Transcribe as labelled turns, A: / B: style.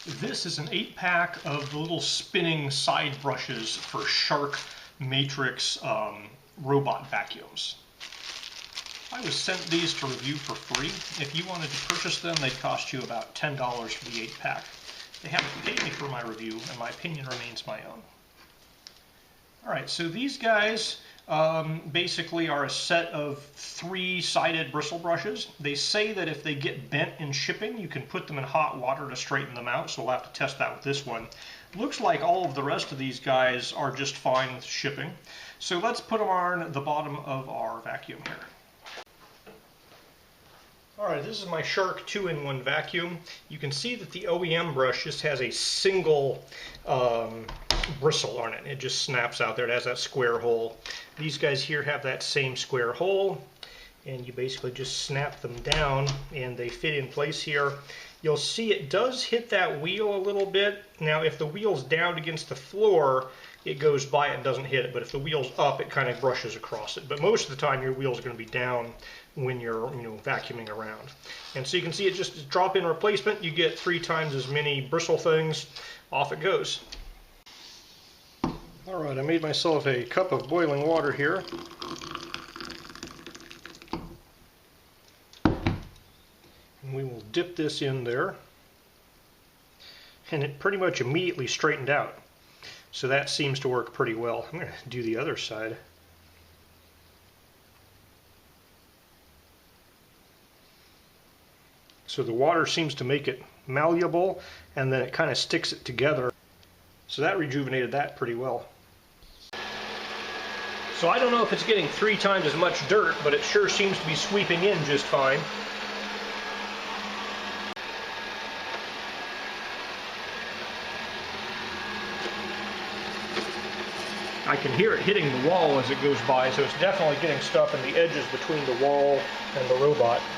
A: This is an 8-pack of the little spinning side brushes for Shark Matrix robot vacuums. I was sent these to review for free. If you wanted to purchase them, they'd cost you about $10 for the 8-pack. They haven't paid me for my review, and my opinion remains my own. Alright, so these guys basically are a set of 3-sided bristle brushes. They say that if they get bent in shipping, you can put them in hot water to straighten them out, so we'll have to test that with this one. Looks like all of the rest of these guys are just fine with shipping. So let's put them on the bottom of our vacuum here. Alright, this is my Shark 2-in-1 vacuum. You can see that the OEM brush just has a single bristle on it. It just snaps out there. It has that square hole. These guys here have that same square hole, and you basically just snap them down and they fit in place here. You'll see it does hit that wheel a little bit. Now if the wheel's down against the floor, it goes by it and doesn't hit it, but if the wheel's up, it kind of brushes across it. But most of the time your wheel's going to be down when you're vacuuming around. And so you can see it just drop-in replacement. You get 3 times as many bristle things. Off it goes. Alright, I made myself a cup of boiling water here. And we will dip this in there. And it pretty much immediately straightened out. So that seems to work pretty well. I'm going to do the other side. So the water seems to make it malleable, and then it kind of sticks it together. So that rejuvenated that pretty well. So I don't know if it's getting 3 times as much dirt, but it sure seems to be sweeping in just fine. I can hear it hitting the wall as it goes by, so it's definitely getting stuff in the edges between the wall and the robot.